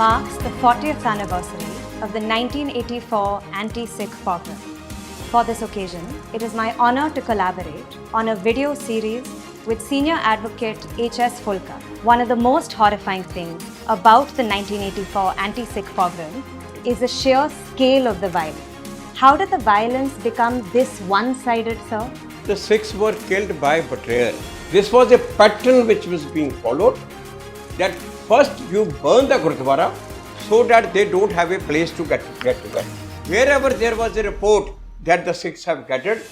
marks the 40th anniversary of the 1984 anti-Sikh pogrom. For this occasion, it is my honor to collaborate on a video series with senior advocate H.S. Fulka. One of the most horrifying things about the 1984 anti-Sikh pogrom is the sheer scale of the violence. How did the violence become this one-sided, sir? The Sikhs were killed by betrayal. This was a pattern which was being followed, that first you burn the Gurdwara so that they don't have a place to get together. Wherever there was a report that the Sikhs have gathered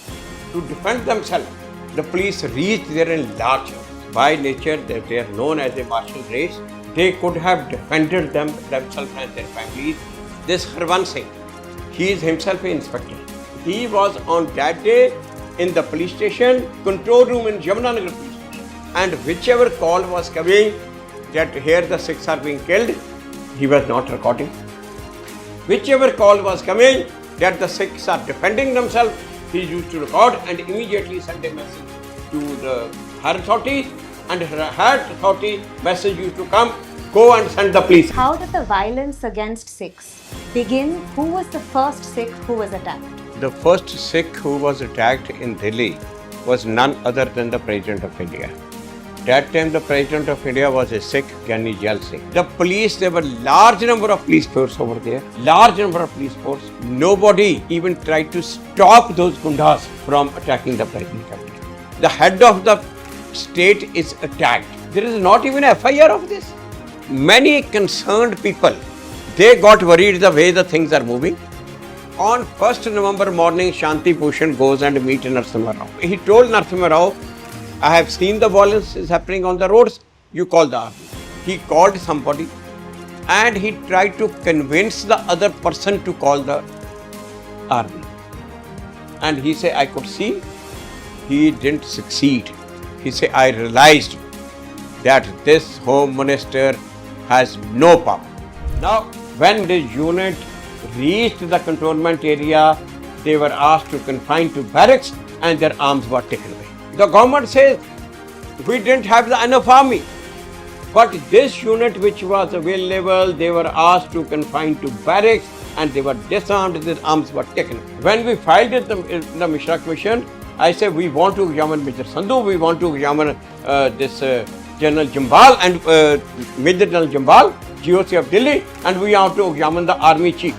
to defend themselves, the police reached there in large numbers. By nature, they are known as a martial race. They could have defended themselves and their families. This Harwan Singh, he is himself an inspector. He was on that day in the police station, control room in Yamunanagar police station. And whichever call was coming that here the Sikhs are being killed, he was not recording. Whichever call was coming that the Sikhs are defending themselves, he used to record and immediately send a message to the her authority, and her authority message used to come, go and send the police. How did the violence against Sikhs begin? Who was the first Sikh who was attacked? The first Sikh who was attacked in Delhi was none other than the President of India. That time the President of India was a Sikh, Judicial Sikh. The police, there were large number of police force over there, large number of police force. Nobody even tried to stop those gundas from attacking the President of India. The head of the state is attacked. There is not even a FIR of this. Many concerned people, they got worried the way the things are moving. On 1st November morning, Shanti Bhushan goes and meets Narasimha Rao. He told Narasimha Rao, I have seen the violence is happening on the roads, you call the army. He called somebody and he tried to convince the other person to call the army. And he said, I could see, he didn't succeed. He said, I realized that this Home Minister has no power. Now, when the unit reached the cantonment area, they were asked to confine to barracks and their arms were taken away. The government says, we didn't have enough army. But this unit which was available, they were asked to confine to barracks and they were disarmed, their arms were taken away. When we filed it in the Mishra Commission, I said, we want to examine Major Sandhu, we want to examine General Jambal and Major General Jambal, GOC of Delhi, and we have to examine the army chief.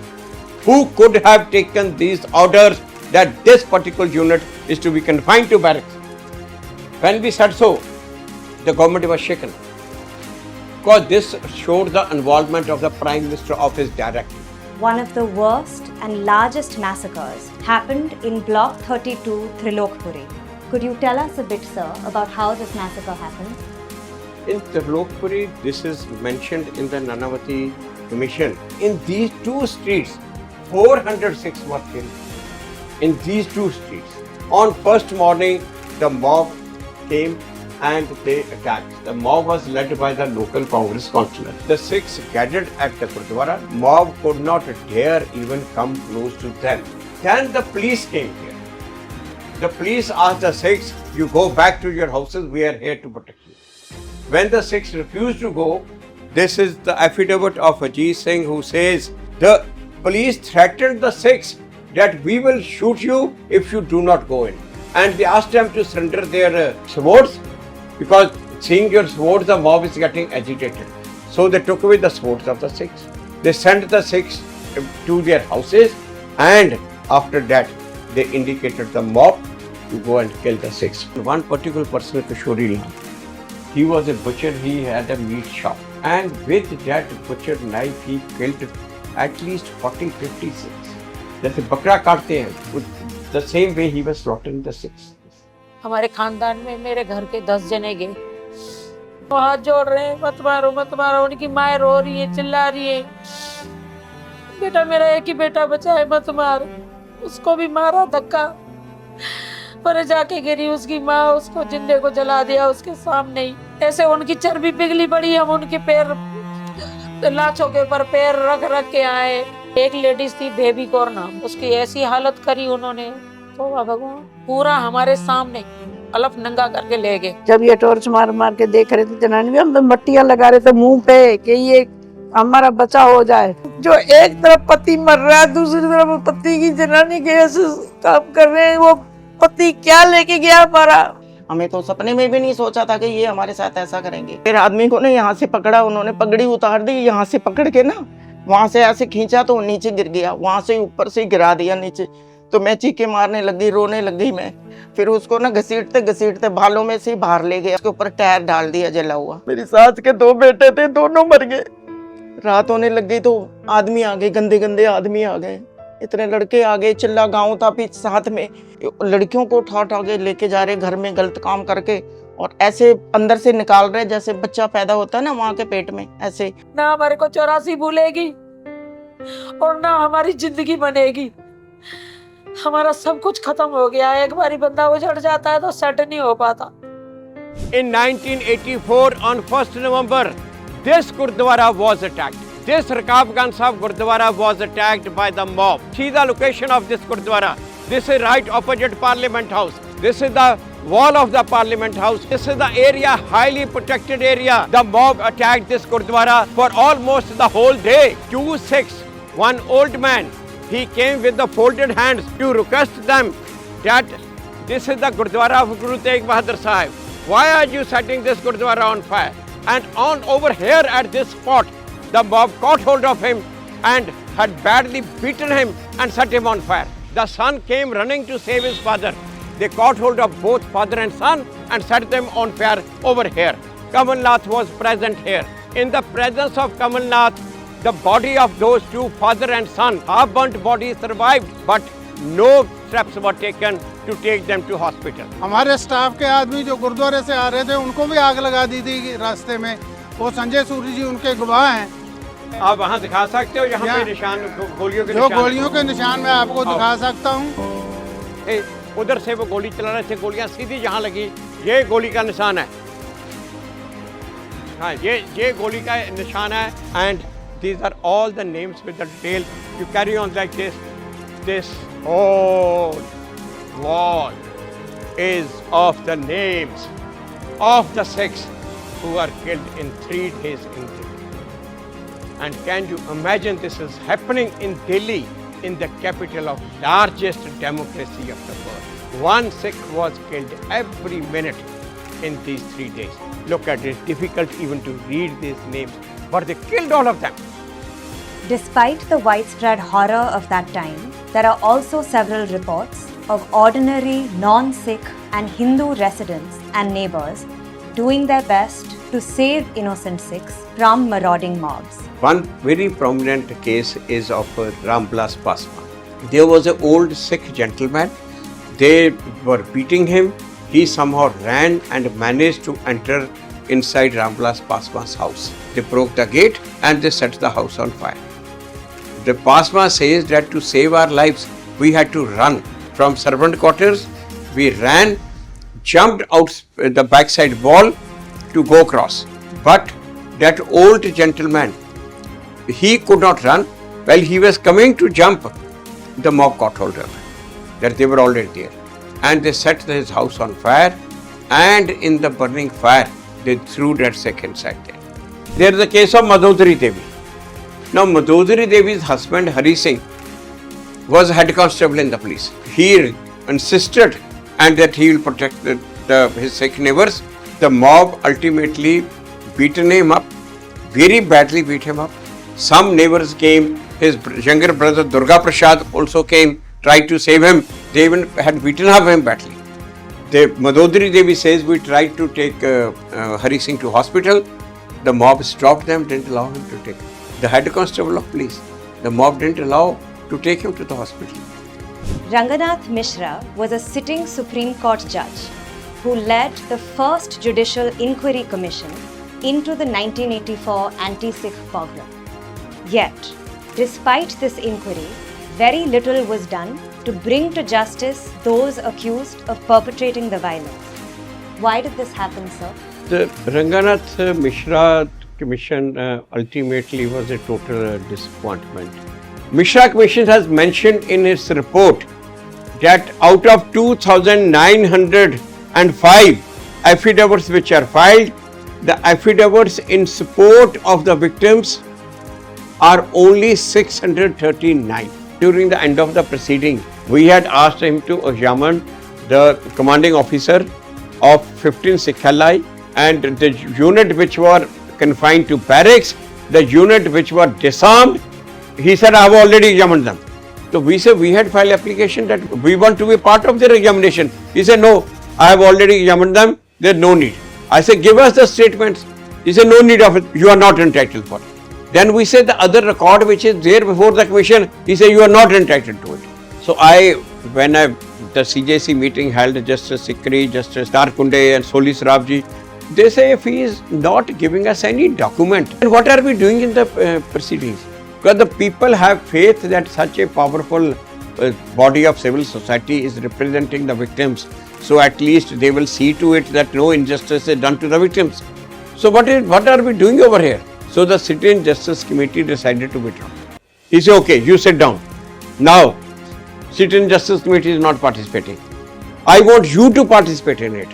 Who could have taken these orders that this particular unit is to be confined to barracks? When we said so, the government was shaken. Because this showed the involvement of the Prime Minister Office directly. One of the worst and largest massacres happened in Block 32, Trilokpuri. Could you tell us a bit, sir, about how this massacre happened? In Trilokpuri, this is mentioned in the Nanavati Commission. In these two streets, 406 were killed. In these two streets. On first morning, the mob came and they attacked. The mob was led by the local Congress councillor. The Sikhs gathered at the Gurdwara. Mob could not dare even come close to them. Then the police came here. The police asked the Sikhs, you go back to your houses, we are here to protect you. When the Sikhs refused to go, this is the affidavit of Ajit Singh who says, the police threatened the Sikhs that we will shoot you if you do not go in. And they asked them to surrender their swords, because seeing your swords, the mob is getting agitated. So they took away the swords of the Sikhs. They sent the Sikhs to their houses, and after that, they indicated the mob to go and kill the Sikhs. One particular person, Kishori Lal, he was a butcher, he had a meat shop. And with that butcher knife, he killed at least 40-50 Sikhs. जैसे बकरा काटते हैं, the same way he was slaughtering the Sikhs. हमारे खानदान में मेरे घर के 10 जने गए, वो हाथ जोड़ रहे हैं, मत मारो, उनकी माँ रो रही है, चिल्ला रही है, बेटा मेरा एक ही बेटा बचा है, मत मार। उसको भी मारा धक्का, पर जाके गिरी उसकी माँ, उसको जिंदे को जला दिया उसके सामने ही। ऐसे उनकी चर्बी पिघली पड़ी, हम उनके पैर लाशों के ऊपर पैर रख के आए। एक लेडीज थी बेबी कौर नाम, उसकी ऐसी हालत करी उन्होंने, तो भगवान पूरा हमारे सामने अलफ नंगा करके ले गए। जब ये टॉर्च मार के देख रहे थे जनानी, हम तो मट्टियां लगा रहे थे मुंह पे कि ये हमारा बचा हो जाए। जो एक तरफ पति मर रहा है, दूसरी तरफ पति की जनानी के ऐसे काम कर रहे हैं, वो पति क्या लेके गया हमारा। हमें तो सपने में भी नहीं सोचा था कि ये हमारे साथ ऐसा करेंगे। फिर आदमी को ना यहाँ से पकड़ा, उन्होंने पगड़ी उतार दी, यहाँ से पकड़ के ना वहां से ऐसे खींचा तो नीचे गिर गया, वहां से ऊपर से गिरा दिया नीचे। तो मैं चीखे मारने लगी, रोने लगी मैं। फिर उसको ना घसीटते घसीटते बालों में से बाहर ले गया, उसके ऊपर टायर डाल दिया जला हुआ। मेरी सास के 2 बेटे थे, दोनों मर गए। रात होने लग गई तो आदमी आ गए, गंदे गंदे आदमी आ गए, इतने लड़के आ गए, चिल्ला गांव था पीछे साथ में, लड़कियों को उठा उठा के लेके जा रहे घर में गलत काम करके, और ऐसे अंदर से निकाल रहे जैसे बच्चा पैदा होता है ना माँ के पेट में, ऐसे। ना हमारे को 84 भूलेगी और ना हमारी जिंदगी बनेगी। हमारा सब कुछ खत्म हो गया। एक बारी बंदा उजड़ जाता है तो सेट नहीं हो पाता। In 1984 on 1st November, this Gurdwara was attacked. This Rakabganj Sahib Gurdwara was attacked by the mob. See the location of this Gurdwara. This is right opposite Parliament House. This is the wall of the Parliament House. This is the area, highly protected area. The mob attacked this Gurdwara for almost the whole day. 2 Sikhs, one old man. He came with the folded hands to request them that this is the Gurdwara of Guru Tegh Bahadur Sahib. Why are you setting this Gurdwara on fire? And on over here at this spot, the mob caught hold of him and had badly beaten him and set him on fire. The son came running to save his father. They caught hold of both father and son and set them on fire over here. Kamal Nath was present here. In the presence of Kamal Nath, the body of those two, father and son, half-burnt bodies survived, but no steps were taken to take them to hospital. हमारे staff के आदमी जो गुरुद्वारे से आ रहे थे उनको भी आग लगा दी थी रास्ते में। वो संजय सूरी जी उनके गवाह हैं। आप वहाँ दिखा सकते हो यहाँ पे निशान, गोलियों के जो निशान। गोलियों के निशान मैं आपको दिखा सकता हूँ। उधर से वो गोली चला रहे थे, गोलियाँ सीधी जहाँ लगी, ये गोली का निशान है। हाँ, ये गोली का निशान है। And these are all the names with the detail. You carry on like this. This whole wall is of the names of the Sikhs who are killed in 3 days in Delhi. And can you imagine this is happening in Delhi, in the capital of largest democracy of the world. 1 Sikh was killed every minute in these 3 days. Look at it, it's difficult even to read these names, but they killed all of them. Despite the widespread horror of that time, there are also several reports of ordinary non-Sikh and Hindu residents and neighbours doing their best to save innocent Sikhs from marauding mobs. One very prominent case is of Ramvilas Paswan. There was an old Sikh gentleman. They were beating him. He somehow ran and managed to enter inside Ramvilas Paswan's house. They broke the gate and they set the house on fire. The Paswan says that to save our lives, we had to run from servant quarters. We ran, jumped out the backside wall to go across. But that old gentleman, he could not run. While he was coming to jump, the mob caught hold of him. That they were already there. And they set his house on fire, and in the burning fire, they threw that Sikh inside there. There is the case of Madhodari Devi. Now, Madhodari Devi's husband, Hari Singh, was head constable in the police. He insisted and that he will protect his Sikh neighbors. The mob ultimately beaten him up, very badly beat him up. Some neighbors came, his younger brother Durga Prasad also came, tried to save him. They even had beaten up him badly. Madhodari Devi says we tried to take Hari Singh to hospital. The mob stopped them, didn't allow him to take him. The head constable of police, the mob didn't allow to take him to the hospital. Ranganath Mishra was a sitting Supreme Court judge who led the first Judicial Inquiry Commission into the 1984 anti-Sikh pogrom. Yet, despite this inquiry, very little was done to bring to justice those accused of perpetrating the violence. Why did this happen, sir? The Ranganath Mishra Commission ultimately was a total disappointment. Mishra Commission has mentioned in its report that out of 2,905 affidavits which are filed, the affidavits in support of the victims are only 639. During the end of the proceeding, we had asked him to examine the commanding officer of 15 Sikh allies and the unit which were confined to barracks, the unit which were disarmed. He said, I have already examined them. So we said, we had filed application that we want to be part of their examination. He said, no, I have already examined them, there is no need. I said, give us the statements. He said, no need of it, you are not entitled for it. Then we said the other record which is there before the commission, he said, you are not entitled to it. So when the CJC meeting held, Justice Sikri, Justice Darkunde and Soli Sarabji, they say if he is not giving us any document, then what are we doing in the proceedings? Because the people have faith that such a powerful body of civil society is representing the victims. So at least they will see to it that no injustice is done to the victims. So what are we doing over here? So the Citizen Justice Committee decided to withdraw. He said, okay, you sit down. Now, Citizen Justice Committee is not participating. I want you to participate in it.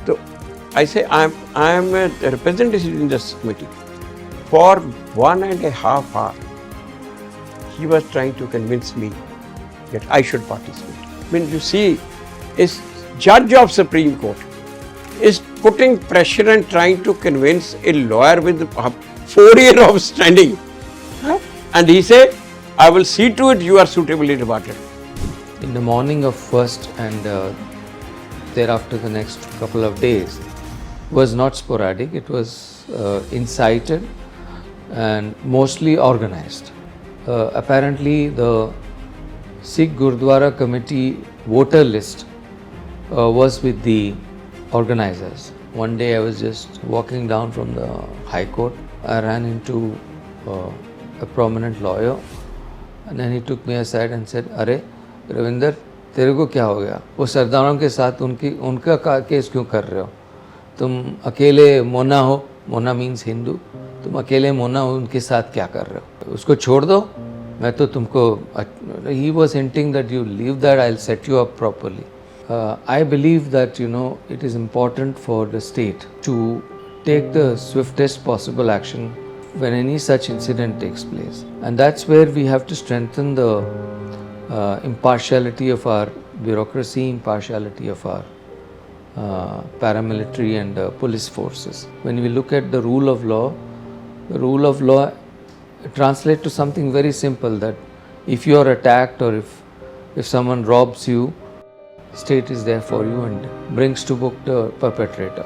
So I say, I am representing the Citizen Justice Committee. For 1.5 hours, he was trying to convince me that I should participate. I mean, you see, is judge of Supreme Court is putting pressure and trying to convince a lawyer with 4 years of standing. And he said, I will see to it you are suitably rewarded. In the morning of first and thereafter the next couple of days was not sporadic, it was incited and mostly organized. Apparently the Sikh Gurdwara Committee voter list was with the organizers. One day I was just walking down from the High Court. I ran into a prominent lawyer and then he took me aside and said, "Arey, Ravinder, तेरे को क्या हो गया? वो सरदारों के साथ उनका केस क्यों कर रहे हो? तुम अकेले मोना हो, मोना मीन्स हिंदू, तुम अकेले मोना हो, उनके साथ क्या कर रहे हो? उसको छोड़ दो, मैं तो तुमको." He was hinting that you leave that, I'll set you up properly. I believe that it is important for the state to take the swiftest possible action when any such incident takes place, and that's where we have to strengthen the impartiality of our bureaucracy, impartiality of our paramilitary and police forces. When we look at the rule of law translates to something very simple, that if you are attacked or if someone robs you, state is there for you and brings to book the perpetrator.